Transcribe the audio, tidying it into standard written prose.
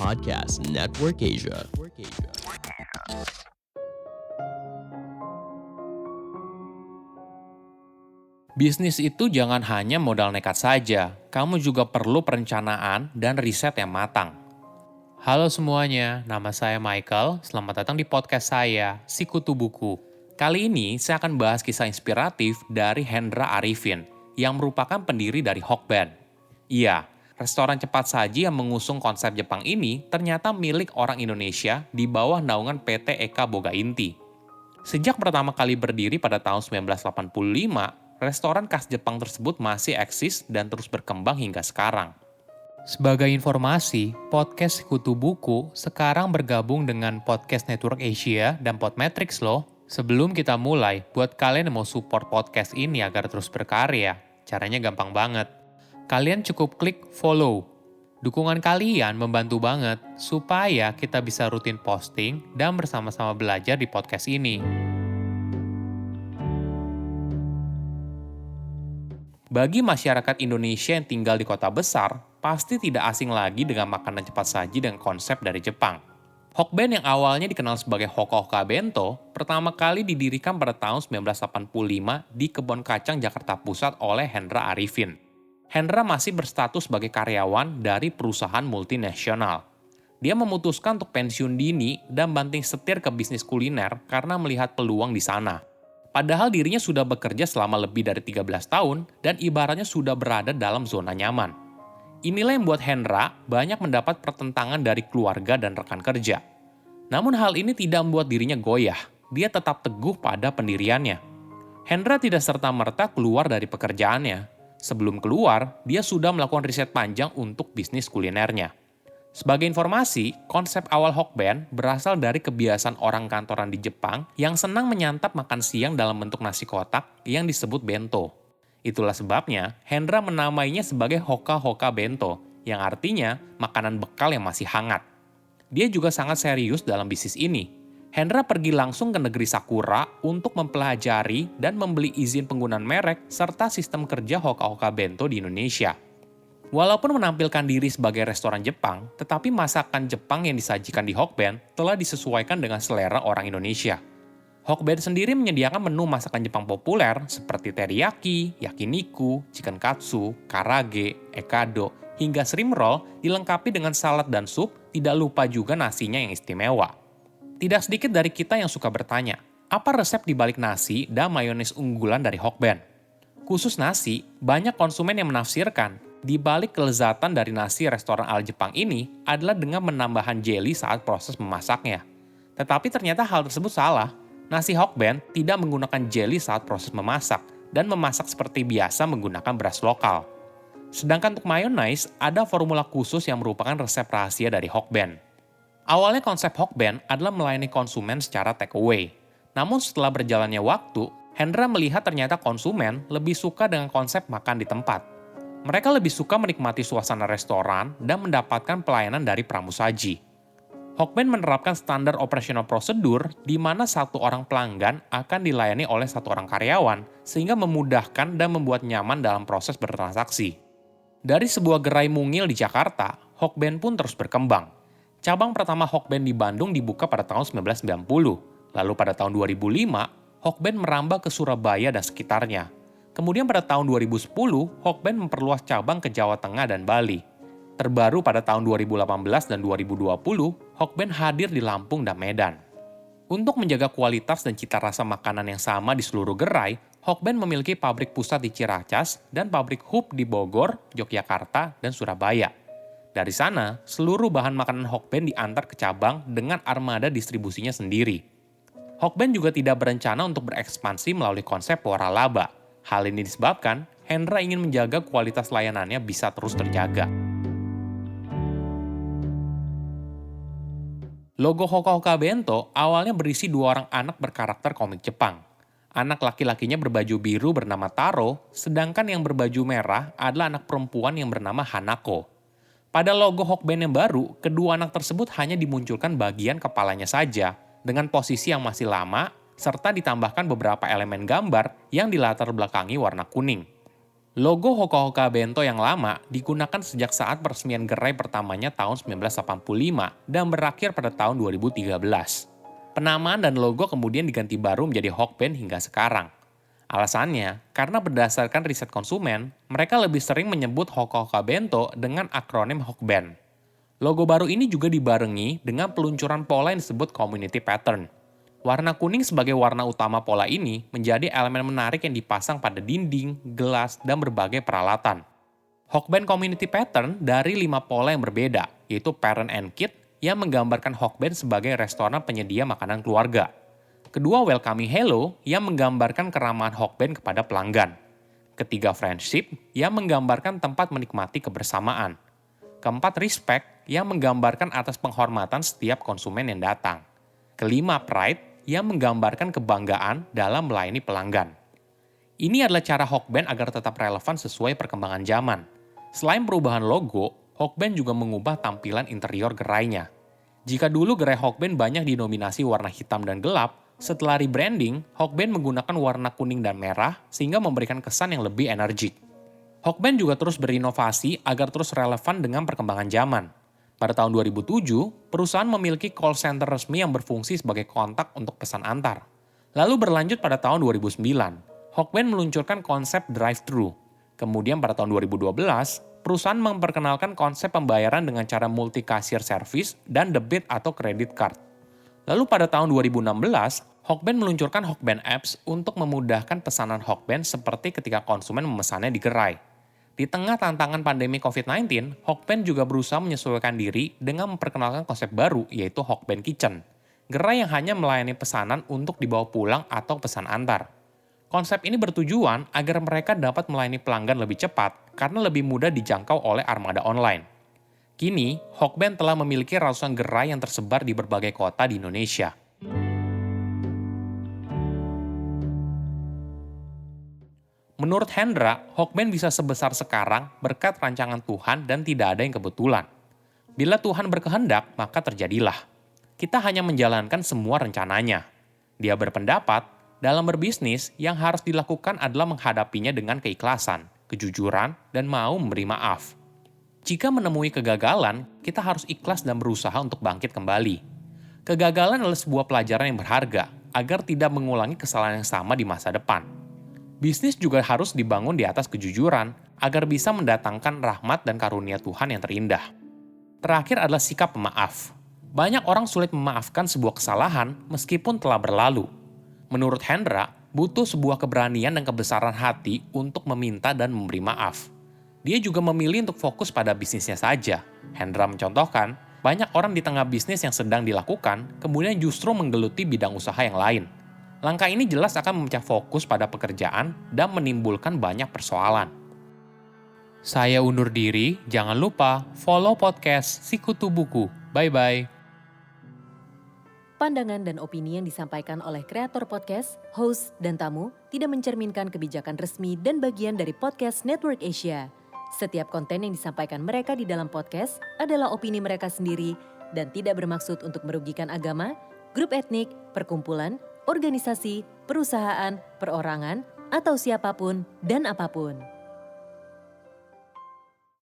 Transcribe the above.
Podcast Network Asia. Bisnis itu jangan hanya modal nekat saja, kamu juga perlu perencanaan dan riset yang matang. Halo semuanya, nama saya Michael, selamat datang di podcast saya, Sikutu Buku. Kali ini saya akan bahas kisah inspiratif dari Hendra Arifin, yang merupakan pendiri dari Hokben. Iya, restoran cepat saji yang mengusung konsep Jepang ini ternyata milik orang Indonesia di bawah naungan PT Eka Boga Inti. Sejak pertama kali berdiri pada tahun 1985, restoran khas Jepang tersebut masih eksis dan terus berkembang hingga sekarang. Sebagai informasi, podcast Sikutu Buku sekarang bergabung dengan Podcast Network Asia dan Podmetrics loh. Sebelum kita mulai, buat kalian yang mau support podcast ini agar terus berkarya, caranya gampang banget. Kalian cukup klik follow. Dukungan kalian membantu banget supaya kita bisa rutin posting dan bersama-sama belajar di podcast ini. Bagi masyarakat Indonesia yang tinggal di kota besar, pasti tidak asing lagi dengan makanan cepat saji dengan konsep dari Jepang. Hokben yang awalnya dikenal sebagai Hoka-Hoka Bento, pertama kali didirikan pada tahun 1985 di Kebon Kacang Jakarta Pusat oleh Hendra Arifin. Hendra masih berstatus sebagai karyawan dari perusahaan multinasional. Dia memutuskan untuk pensiun dini dan banting setir ke bisnis kuliner karena melihat peluang di sana. Padahal dirinya sudah bekerja selama lebih dari 13 tahun dan ibaratnya sudah berada dalam zona nyaman. Inilah yang membuat Hendra banyak mendapat pertentangan dari keluarga dan rekan kerja. Namun hal ini tidak membuat dirinya goyah, dia tetap teguh pada pendiriannya. Hendra tidak serta-merta keluar dari pekerjaannya. Sebelum keluar, dia sudah melakukan riset panjang untuk bisnis kulinernya. Sebagai informasi, konsep awal Hokben berasal dari kebiasaan orang kantoran di Jepang yang senang menyantap makan siang dalam bentuk nasi kotak yang disebut bento. Itulah sebabnya Hendra menamainya sebagai Hoka-Hoka Bento, yang artinya makanan bekal yang masih hangat. Dia juga sangat serius dalam bisnis ini. Hendra pergi langsung ke negeri Sakura untuk mempelajari dan membeli izin penggunaan merek serta sistem kerja Hoka-Hoka Bento di Indonesia. Walaupun menampilkan diri sebagai restoran Jepang, tetapi masakan Jepang yang disajikan di Hokben telah disesuaikan dengan selera orang Indonesia. Hokben sendiri menyediakan menu masakan Jepang populer seperti teriyaki, yakiniku, chicken katsu, karage, ekado, hingga shrimp roll dilengkapi dengan salad dan sup, tidak lupa juga nasinya yang istimewa. Tidak sedikit dari kita yang suka bertanya, apa resep di balik nasi dan mayones unggulan dari Hokben? Khusus nasi, banyak konsumen yang menafsirkan di balik kelezatan dari nasi restoran ala Jepang ini adalah dengan menambahkan jelly saat proses memasaknya. Tetapi ternyata hal tersebut salah. Nasi Hokben tidak menggunakan jelly saat proses memasak dan memasak seperti biasa menggunakan beras lokal. Sedangkan untuk mayonnaise, ada formula khusus yang merupakan resep rahasia dari Hokben. Awalnya konsep Hokben adalah melayani konsumen secara take away. Namun setelah berjalannya waktu, Hendra melihat ternyata konsumen lebih suka dengan konsep makan di tempat. Mereka lebih suka menikmati suasana restoran dan mendapatkan pelayanan dari pramusaji. Hokben menerapkan standar operasional prosedur di mana satu orang pelanggan akan dilayani oleh satu orang karyawan sehingga memudahkan dan membuat nyaman dalam proses bertransaksi. Dari sebuah gerai mungil di Jakarta, Hokben pun terus berkembang. Cabang pertama Hokben di Bandung dibuka pada tahun 1990. Lalu pada tahun 2005, Hokben merambah ke Surabaya dan sekitarnya. Kemudian pada tahun 2010, Hokben memperluas cabang ke Jawa Tengah dan Bali. Terbaru pada tahun 2018 dan 2020, Hokben hadir di Lampung dan Medan. Untuk menjaga kualitas dan cita rasa makanan yang sama di seluruh gerai, Hokben memiliki pabrik pusat di Ciracas dan pabrik hub di Bogor, Yogyakarta, dan Surabaya. Dari sana, seluruh bahan makanan Hokben diantar ke cabang dengan armada distribusinya sendiri. Hokben juga tidak berencana untuk berekspansi melalui konsep waralaba. Hal ini disebabkan Hendra ingin menjaga kualitas layanannya bisa terus terjaga. Logo Hoka-Hoka Bento awalnya berisi dua orang anak berkarakter komik Jepang. Anak laki-lakinya berbaju biru bernama Taro, sedangkan yang berbaju merah adalah anak perempuan yang bernama Hanako. Pada logo Hokben yang baru, kedua anak tersebut hanya dimunculkan bagian kepalanya saja, dengan posisi yang masih lama, serta ditambahkan beberapa elemen gambar yang dilatar belakangi warna kuning. Logo Hoka-Hoka Bento yang lama digunakan sejak saat peresmian gerai pertamanya tahun 1985 dan berakhir pada tahun 2013. Penamaan dan logo kemudian diganti baru menjadi Hokben hingga sekarang. Alasannya, karena berdasarkan riset konsumen, mereka lebih sering menyebut Hoka-Hoka Bento dengan akronim Hokben. Logo baru ini juga dibarengi dengan peluncuran pola yang disebut Community Pattern. Warna kuning sebagai warna utama pola ini menjadi elemen menarik yang dipasang pada dinding, gelas, dan berbagai peralatan. Hokben Community Pattern dari 5 pola yang berbeda, yaitu Parent and Kid yang menggambarkan Hokben sebagai restoran penyedia makanan keluarga. Kedua, Welcoming Hello yang menggambarkan keramahan Hokben kepada pelanggan. Ketiga, Friendship yang menggambarkan tempat menikmati kebersamaan. Keempat, Respect yang menggambarkan atas penghormatan setiap konsumen yang datang. Kelima, Pride yang menggambarkan kebanggaan dalam melayani pelanggan. Ini adalah cara Hokben agar tetap relevan sesuai perkembangan zaman. Selain perubahan logo, Hokben juga mengubah tampilan interior gerainya. Jika dulu gerai Hokben banyak dinominasi warna hitam dan gelap, setelah rebranding, Hokben menggunakan warna kuning dan merah sehingga memberikan kesan yang lebih energik. Hokben juga terus berinovasi agar terus relevan dengan perkembangan zaman. Pada tahun 2007, perusahaan memiliki call center resmi yang berfungsi sebagai kontak untuk pesan antar. Lalu berlanjut pada tahun 2009, Hokben meluncurkan konsep drive-thru. Kemudian pada tahun 2012, perusahaan memperkenalkan konsep pembayaran dengan cara multi-cashier service dan debit atau credit card. Lalu pada tahun 2016, Hokben meluncurkan Hokben Apps untuk memudahkan pesanan Hokben seperti ketika konsumen memesannya di gerai. Di tengah tantangan pandemi COVID-19, Hokben juga berusaha menyesuaikan diri dengan memperkenalkan konsep baru yaitu Hokben Kitchen, gerai yang hanya melayani pesanan untuk dibawa pulang atau pesan antar. Konsep ini bertujuan agar mereka dapat melayani pelanggan lebih cepat karena lebih mudah dijangkau oleh armada online. Kini, Hokben telah memiliki ratusan gerai yang tersebar di berbagai kota di Indonesia. Menurut Hendra, Hokben bisa sebesar sekarang berkat rancangan Tuhan dan tidak ada yang kebetulan. Bila Tuhan berkehendak, maka terjadilah. Kita hanya menjalankan semua rencananya. Dia berpendapat, dalam berbisnis yang harus dilakukan adalah menghadapinya dengan keikhlasan, kejujuran, dan mau memberi maaf. Jika menemui kegagalan, kita harus ikhlas dan berusaha untuk bangkit kembali. Kegagalan adalah sebuah pelajaran yang berharga, agar tidak mengulangi kesalahan yang sama di masa depan. Bisnis juga harus dibangun di atas kejujuran, agar bisa mendatangkan rahmat dan karunia Tuhan yang terindah. Terakhir adalah sikap pemaaf. Banyak orang sulit memaafkan sebuah kesalahan meskipun telah berlalu. Menurut Hendra, butuh sebuah keberanian dan kebesaran hati untuk meminta dan memberi maaf. Dia juga memilih untuk fokus pada bisnisnya saja. Hendra mencontohkan, banyak orang di tengah bisnis yang sedang dilakukan, kemudian justru menggeluti bidang usaha yang lain. Langkah ini jelas akan memecah fokus pada pekerjaan dan menimbulkan banyak persoalan. Saya undur diri, jangan lupa follow podcast Sikutu Buku. Bye-bye. Pandangan dan opini yang disampaikan oleh kreator podcast, host, dan tamu tidak mencerminkan kebijakan resmi dan bagian dari podcast Network Asia. Setiap konten yang disampaikan mereka di dalam podcast adalah opini mereka sendiri dan tidak bermaksud untuk merugikan agama, grup etnik, perkumpulan, organisasi, perusahaan, perorangan, atau siapapun dan apapun.